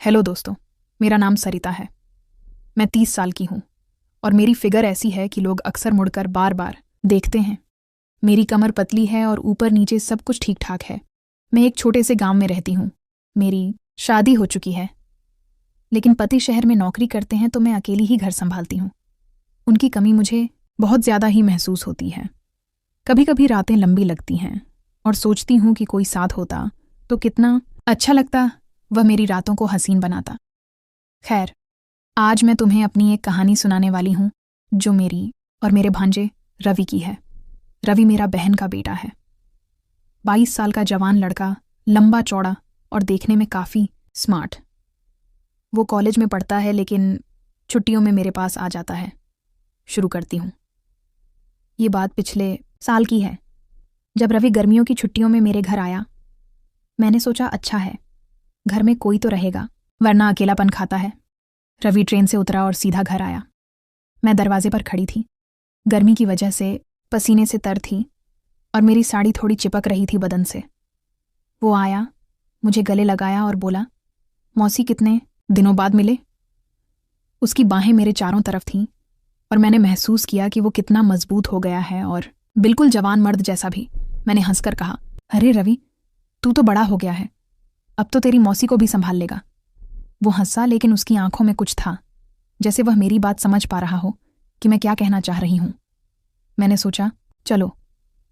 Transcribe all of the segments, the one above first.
Hello दोस्तों, मेरा नाम सरिता है। मैं 30 साल की हूँ और मेरी फिगर ऐसी है कि लोग अक्सर मुड़कर बार बार देखते हैं। मेरी कमर पतली है और ऊपर नीचे सब कुछ ठीक ठाक है। मैं एक छोटे से गांव में रहती हूँ। मेरी शादी हो चुकी है, लेकिन पति शहर में नौकरी करते हैं तो मैं अकेली ही घर संभालती हूँ। उनकी कमी मुझे बहुत ज़्यादा ही महसूस होती है। कभी कभी रातें लंबी लगती हैं और सोचती हूँ कि कोई साथ होता तो कितना अच्छा लगता, वह मेरी रातों को हसीन बनाता। खैर, आज मैं तुम्हें अपनी एक कहानी सुनाने वाली हूँ जो मेरी और मेरे भांजे रवि की है। रवि मेरा बहन का बेटा है। 22 साल का जवान लड़का, लंबा चौड़ा और देखने में काफ़ी स्मार्ट। वो कॉलेज में पढ़ता है लेकिन छुट्टियों में मेरे पास आ जाता है। शुरू करती हूँ। ये बात पिछले साल की है, जब रवि गर्मियों की छुट्टियों में मेरे घर आया। मैंने सोचा अच्छा है, घर में कोई तो रहेगा, वरना अकेलापन खाता है। रवि ट्रेन से उतरा और सीधा घर आया। मैं दरवाजे पर खड़ी थी। गर्मी की वजह से पसीने से तर थी और मेरी साड़ी थोड़ी चिपक रही थी बदन से। वो आया, मुझे गले लगाया और बोला, मौसी कितने दिनों बाद मिले। उसकी बाहें मेरे चारों तरफ थीं और मैंने महसूस किया कि वो कितना मजबूत हो गया है और बिल्कुल जवान मर्द जैसा भी। मैंने हंसकर कहा, अरे रवि, तू तो बड़ा हो गया है, अब तो तेरी मौसी को भी संभाल लेगा। वो हंसा, लेकिन उसकी आंखों में कुछ था, जैसे वह मेरी बात समझ पा रहा हो कि मैं क्या कहना चाह रही हूं। मैंने सोचा, चलो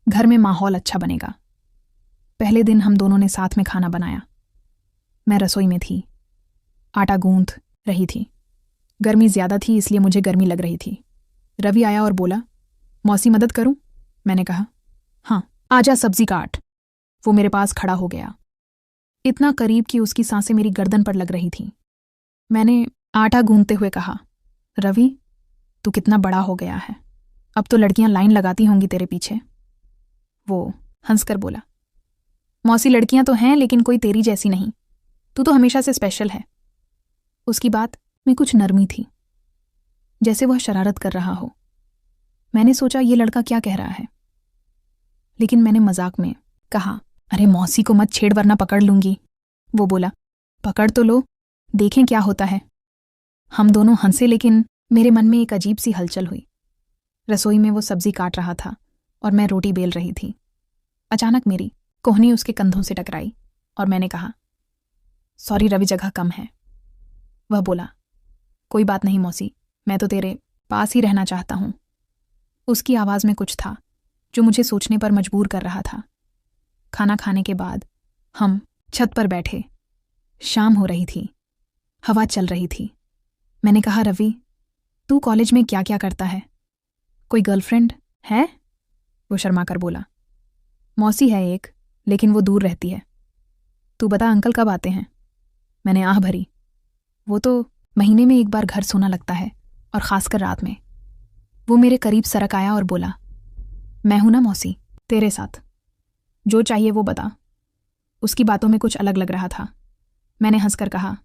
घर में माहौल अच्छा बनेगा। पहले दिन हम दोनों ने साथ में खाना बनाया। मैं रसोई में थी, आटा गूंथ रही थी। गर्मी ज्यादा थी इसलिए मुझे गर्मी लग रही थी। रवि आया और बोला, मौसी मदद करूं? मैंने कहा, हाँ, आजा सब्जी काट। वो मेरे पास खड़ा हो गया, इतना करीब कि उसकी सांसें मेरी गर्दन पर लग रही थीं। मैंने आटा गूंथते हुए कहा, रवि, तू कितना बड़ा हो गया है, अब तो लड़कियां लाइन लगाती होंगी तेरे पीछे। वो हंसकर बोला, मौसी लड़कियां तो हैं लेकिन कोई तेरी जैसी नहीं, तू तो हमेशा से स्पेशल है। उसकी बात में कुछ नरमी थी, जैसे वह शरारत कर रहा हो। मैंने सोचा ये लड़का क्या कह रहा है, लेकिन मैंने मजाक में कहा, अरे मौसी को मत छेड़ वरना पकड़ लूंगी। वो बोला, पकड़ तो लो, देखें क्या होता है। हम दोनों हंसे, लेकिन मेरे मन में एक अजीब सी हलचल हुई। रसोई में वो सब्जी काट रहा था और मैं रोटी बेल रही थी। अचानक मेरी कोहनी उसके कंधों से टकराई और मैंने कहा, सॉरी रवि, जगह कम है। वह बोला, कोई बात नहीं मौसी, मैं तो तेरे पास ही रहना चाहता हूं। उसकी आवाज़ में कुछ था जो मुझे सोचने पर मजबूर कर रहा था। खाना खाने के बाद हम छत पर बैठे। शाम हो रही थी, हवा चल रही थी। मैंने कहा, रवि, तू कॉलेज में क्या क्या करता है? कोई गर्लफ्रेंड है? वो शर्मा कर बोला, मौसी है एक, लेकिन वो दूर रहती है। तू बता, अंकल कब आते हैं? मैंने आह भरी, वो तो महीने में एक बार घर सोना लगता है, और खासकर रात में। वो मेरे करीब सरक आया और बोला, मैं हूं ना मौसी, तेरे साथ, जो चाहिए वो बता। उसकी बातों में कुछ अलग लग रहा था। मैंने हंसकर कहा,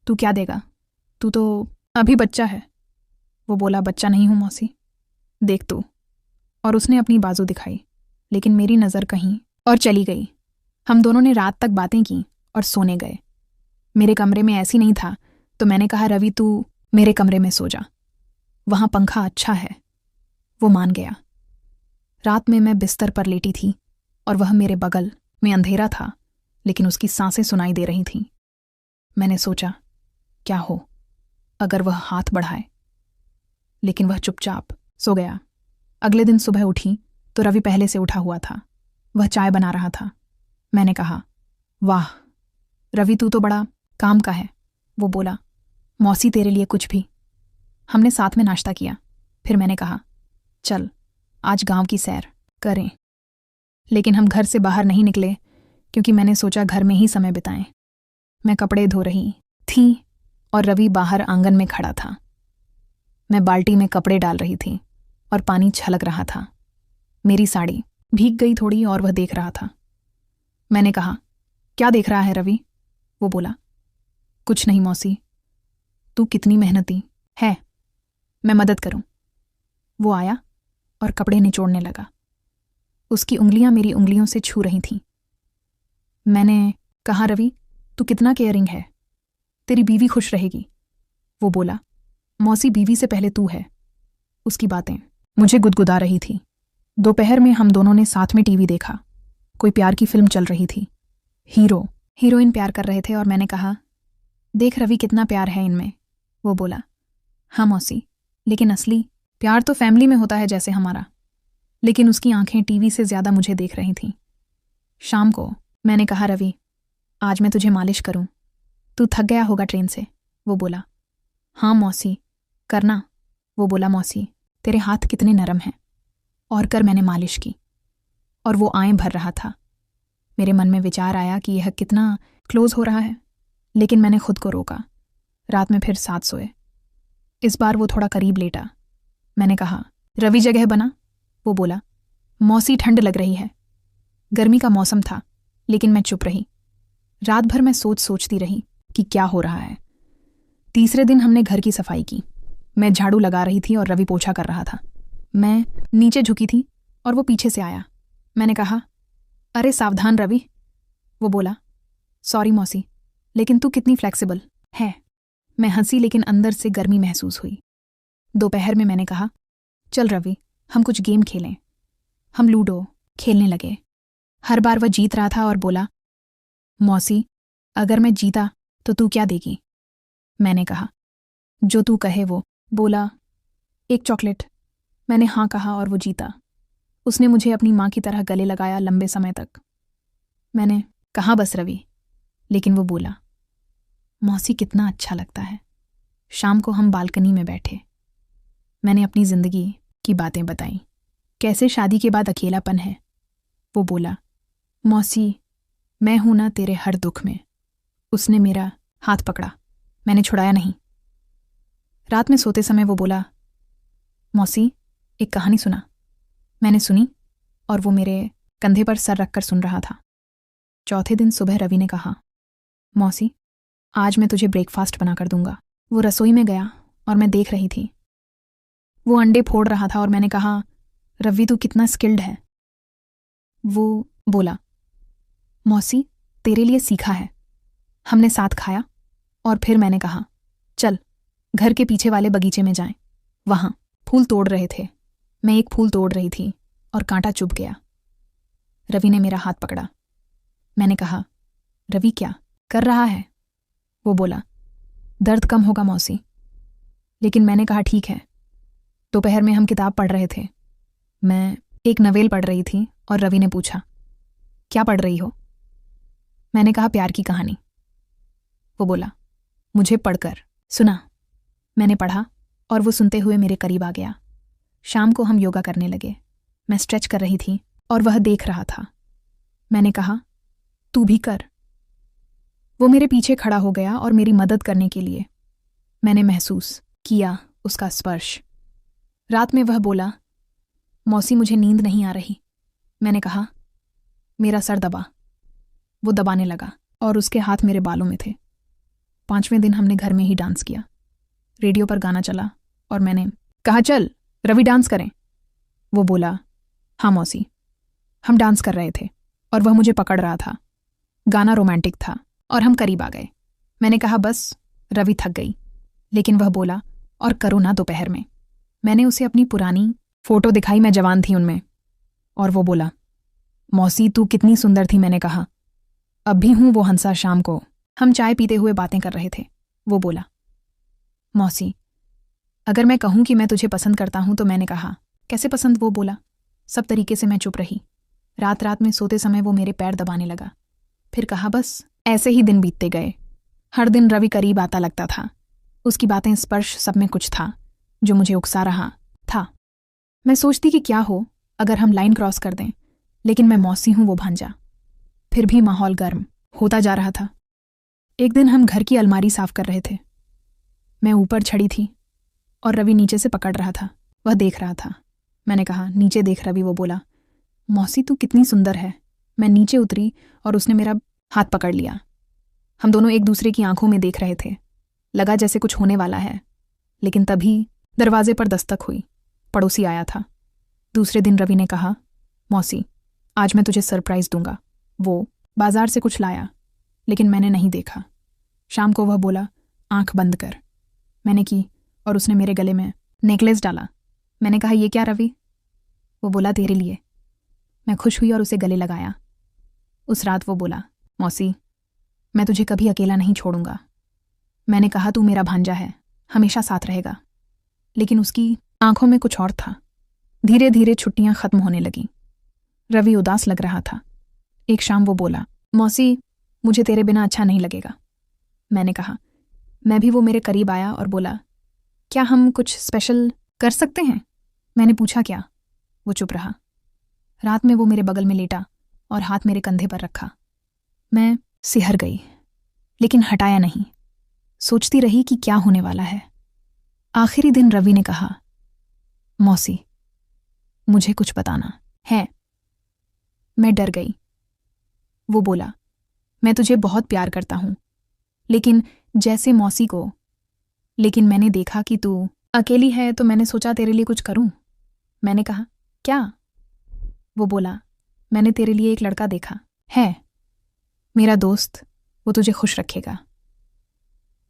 तू क्या देगा, तू तो अभी बच्चा है। वो बोला, बच्चा नहीं हूं मौसी, देख तू। और उसने अपनी बाजू दिखाई, लेकिन मेरी नज़र कहीं और चली गई। हम दोनों ने रात तक बातें की और सोने गए। मेरे कमरे में ऐसी नहीं था तो मैंने कहा, रवि, तू मेरे कमरे में सो जा, वहां पंखा अच्छा है। वो मान गया। रात में मैं बिस्तर पर लेटी थी और वह मेरे बगल में। अंधेरा था लेकिन उसकी सांसें सुनाई दे रही थीं। मैंने सोचा, क्या हो अगर वह हाथ बढ़ाए, लेकिन वह चुपचाप सो गया। अगले दिन सुबह उठी तो रवि पहले से उठा हुआ था। वह चाय बना रहा था। मैंने कहा, वाह रवि, तू तो बड़ा काम का है। वो बोला, मौसी तेरे लिए कुछ भी। हमने साथ में नाश्ता किया। फिर मैंने कहा, चल आज गांव की सैर करें। लेकिन हम घर से बाहर नहीं निकले क्योंकि मैंने सोचा घर में ही समय बिताएं। मैं कपड़े धो रही थी और रवि बाहर आंगन में खड़ा था। मैं बाल्टी में कपड़े डाल रही थी और पानी छलक रहा था। मेरी साड़ी भीग गई थोड़ी और वह देख रहा था। मैंने कहा, क्या देख रहा है रवि? वो बोला, कुछ नहीं मौसी, तू कितनी मेहनती है, मैं मदद करूं। वो आया और कपड़े निचोड़ने लगा। उसकी उंगलियां मेरी उंगलियों से छू रही थीं। मैंने कहा, रवि, तू कितना केयरिंग है, तेरी बीवी खुश रहेगी। वो बोला, मौसी बीवी से पहले तू है। उसकी बातें मुझे गुदगुदा रही थी। दोपहर में हम दोनों ने साथ में टीवी देखा। कोई प्यार की फिल्म चल रही थी। हीरो हीरोइन प्यार कर रहे थे और मैंने कहा, देख रवि कितना प्यार है इनमें। वो बोला, हाँ मौसी, लेकिन असली प्यार तो फैमिली में होता है जैसे हमारा। लेकिन उसकी आंखें टीवी से ज्यादा मुझे देख रही थीं। शाम को मैंने कहा, रवि आज मैं तुझे मालिश करूं, तू थक गया होगा ट्रेन से। वो बोला, हाँ मौसी करना। वो बोला, मौसी तेरे हाथ कितने नरम हैं। और कर मैंने मालिश की और वो आएं भर रहा था। मेरे मन में विचार आया कि यह कितना क्लोज हो रहा है, लेकिन मैंने खुद को रोका। रात में फिर साथ सोए। इस बार वो थोड़ा करीब लेटा। मैंने कहा, रवि जगह बना। वो बोला, मौसी ठंड लग रही है। गर्मी का मौसम था, लेकिन मैं चुप रही। रात भर मैं सोचती रही कि क्या हो रहा है। तीसरे दिन हमने घर की सफाई की। मैं झाड़ू लगा रही थी और रवि पोछा कर रहा था। मैं नीचे झुकी थी और वो पीछे से आया। मैंने कहा, अरे सावधान रवि। वो बोला, सॉरी मौसी, लेकिन तू कितनी फ्लेक्सिबल है। मैं हंसी, लेकिन अंदर से गर्मी महसूस हुई। दोपहर में मैंने कहा, चल रवि हम कुछ गेम खेलें। हम लूडो खेलने लगे। हर बार वह जीत रहा था और बोला, मौसी अगर मैं जीता तो तू क्या देगी। मैंने कहा, जो तू कहे वो। बोला, एक चॉकलेट। मैंने हाँ कहा और वो जीता। उसने मुझे अपनी माँ की तरह गले लगाया लंबे समय तक। मैंने कहा, बस रवि, लेकिन वो बोला, मौसी कितना अच्छा लगता है। शाम को हम बालकनी में बैठे। मैंने अपनी जिंदगी की बातें बताई, कैसे शादी के बाद अकेलापन है। वो बोला, मौसी मैं हूं ना तेरे हर दुख में। उसने मेरा हाथ पकड़ा, मैंने छुड़ाया नहीं। रात में सोते समय वो बोला, मौसी एक कहानी सुना। मैंने सुनी और वो मेरे कंधे पर सर रखकर सुन रहा था। चौथे दिन सुबह रवि ने कहा, मौसी आज मैं तुझे ब्रेकफास्ट बनाकर दूंगा। वो रसोई में गया और मैं देख रही थी। वो अंडे फोड़ रहा था और मैंने कहा, रवि तू कितना स्किल्ड है। वो बोला, मौसी तेरे लिए सीखा है। हमने साथ खाया और फिर मैंने कहा, चल घर के पीछे वाले बगीचे में जाएं। वहां फूल तोड़ रहे थे। मैं एक फूल तोड़ रही थी और कांटा चुभ गया। रवि ने मेरा हाथ पकड़ा। मैंने कहा, रवि क्या कर रहा है। वो बोला, दर्द कम होगा मौसी। लेकिन मैंने कहा, ठीक है। दोपहर में हम किताब पढ़ रहे थे। मैं एक नवेल पढ़ रही थी और रवि ने पूछा, क्या पढ़ रही हो। मैंने कहा, प्यार की कहानी। वो बोला, मुझे पढ़कर सुना। मैंने पढ़ा और वो सुनते हुए मेरे करीब आ गया। शाम को हम योगा करने लगे। मैं स्ट्रेच कर रही थी और वह देख रहा था। मैंने कहा, तू भी कर। वो मेरे पीछे खड़ा हो गया और मेरी मदद करने के लिए। मैंने महसूस किया उसका स्पर्श। रात में वह बोला, मौसी मुझे नींद नहीं आ रही। मैंने कहा, मेरा सर दबा। वो दबाने लगा और उसके हाथ मेरे बालों में थे। 5वें दिन हमने घर में ही डांस किया। रेडियो पर गाना चला और मैंने कहा, चल रवि डांस करें। वो बोला, हाँ मौसी। हम डांस कर रहे थे और वह मुझे पकड़ रहा था। गाना रोमांटिक था और हम करीब आ गए। मैंने कहा, बस रवि थक गई। लेकिन वह बोला, और करो ना दोपहर में। मैंने उसे अपनी पुरानी फोटो दिखाई, मैं जवान थी उनमें। और वो बोला, मौसी तू कितनी सुंदर थी। मैंने कहा, अब भी हूं वो हंसा। शाम को हम चाय पीते हुए बातें कर रहे थे। वो बोला, मौसी अगर मैं कहूं कि मैं तुझे पसंद करता हूं तो। मैंने कहा, कैसे पसंद। वो बोला, सब तरीके से। मैं चुप रही। रात रात में सोते समय वो मेरे पैर दबाने लगा। फिर कहा, बस ऐसे ही दिन बीतते गए। हर दिन रवि करीब आता लगता था। उसकी बातें, स्पर्श, सब में कुछ था जो मुझे उकसा रहा था। मैं सोचती कि क्या हो अगर हम लाइन क्रॉस कर दें, लेकिन मैं मौसी हूं वो भांजा। फिर भी माहौल गर्म होता जा रहा था। एक दिन हम घर की अलमारी साफ कर रहे थे। मैं ऊपर छड़ी थी और रवि नीचे से पकड़ रहा था। वह देख रहा था। मैंने कहा, नीचे देख रवि। वो बोला, मौसी तू कितनी सुंदर है। मैं नीचे उतरी और उसने मेरा हाथ पकड़ लिया। हम दोनों एक दूसरे की आंखों में देख रहे थे। लगा जैसे कुछ होने वाला है। लेकिन तभी दरवाजे पर दस्तक हुई। पड़ोसी आया था। दूसरे दिन रवि ने कहा, मौसी आज मैं तुझे सरप्राइज दूंगा। वो बाजार से कुछ लाया, लेकिन मैंने नहीं देखा। शाम को वह बोला, आंख बंद कर। मैंने की और उसने मेरे गले में नेकलेस डाला। मैंने कहा, ये क्या रवि? वो बोला, तेरे लिए। मैं खुश हुई और उसे गले लगाया। उस रात वो बोला, मौसी, मैं तुझे कभी अकेला नहीं छोड़ूंगा। मैंने कहा, तू मेरा भांजा है, हमेशा साथ रहेगा। लेकिन उसकी आंखों में कुछ और था। धीरे धीरे छुट्टियां खत्म होने लगीं। रवि उदास लग रहा था। एक शाम वो बोला, मौसी, मुझे तेरे बिना अच्छा नहीं लगेगा। मैंने कहा, मैं भी। वो मेरे करीब आया और बोला, क्या हम कुछ स्पेशल कर सकते हैं? मैंने पूछा, क्या? वो चुप रहा। रात में वो मेरे बगल में लेटा और हाथ मेरे कंधे पर रखा। मैं सिहर गई, लेकिन हटाया नहीं। सोचती रही कि क्या होने वाला है। आखिरी दिन रवि ने कहा, मौसी, मुझे कुछ बताना है। मैं डर गई। वो बोला, मैं तुझे बहुत प्यार करता हूं, लेकिन जैसे मौसी को। लेकिन मैंने देखा कि तू अकेली है तो मैंने सोचा तेरे लिए कुछ करूं। मैंने कहा, क्या? वो बोला, मैंने तेरे लिए एक लड़का देखा है, मेरा दोस्त, वो तुझे खुश रखेगा।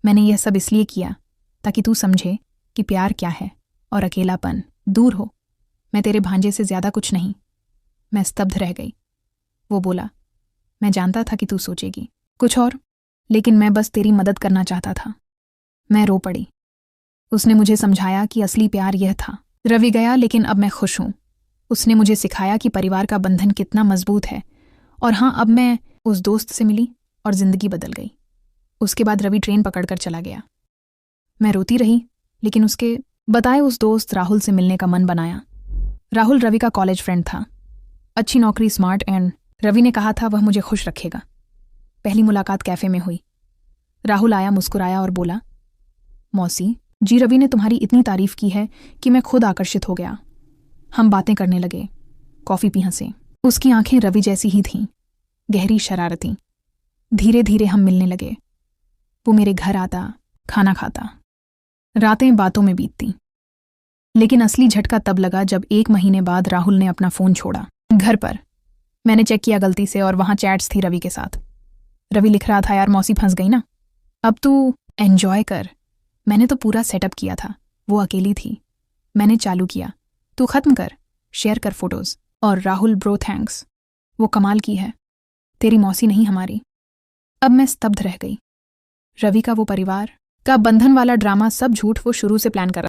मैंने यह सब इसलिए किया ताकि तू समझे कि प्यार क्या है और अकेलापन दूर हो। मैं तेरे भांजे से ज्यादा कुछ नहीं। मैं स्तब्ध रह गई। वो बोला, मैं जानता था कि तू सोचेगी कुछ और, लेकिन मैं बस तेरी मदद करना चाहता था। मैं रो पड़ी। उसने मुझे समझाया कि असली प्यार यह था। रवि गया, लेकिन अब मैं खुश हूं। उसने मुझे सिखाया कि परिवार का बंधन कितना मजबूत है। और हाँ, अब मैं उस दोस्त से मिली और जिंदगी बदल गई। उसके बाद रवि ट्रेन पकड़कर चला गया। मैं रोती रही, लेकिन उसके बताए उस दोस्त राहुल से मिलने का मन बनाया। राहुल रवि का कॉलेज फ्रेंड था, अच्छी नौकरी, स्मार्ट, एंड रवि ने कहा था वह मुझे खुश रखेगा। पहली मुलाकात कैफे में हुई। राहुल आया, मुस्कुराया और बोला, मौसी जी, रवि ने तुम्हारी इतनी तारीफ की है कि मैं खुद आकर्षित हो गया। हम बातें करने लगे, कॉफी पी, हंसे। उसकी आंखें रवि जैसी ही थीं, गहरी, शरारती। धीरे धीरे हम मिलने लगे। वो मेरे घर आता, खाना खाता, रातें बातों में बीतती। लेकिन असली झटका तब लगा जब 1 महीने बाद राहुल ने अपना फोन छोड़ा। घर पर मैंने चेक किया गलती से, और वहां चैट्स थी रवि के साथ। रवि लिख रहा था, यार मौसी फंस गई ना, अब तू एंजॉय कर। मैंने तो पूरा सेटअप किया था, वो अकेली थी। मैंने चालू किया, तू खत्म कर, शेयर कर फोटोज। और राहुल, ब्रो थैंक्स, वो कमाल की है, तेरी मौसी नहीं हमारी। अब मैं स्तब्ध रह गई। रवि का वो परिवार का बंधन वाला ड्रामा सब झूठ वो शुरू से प्लान कर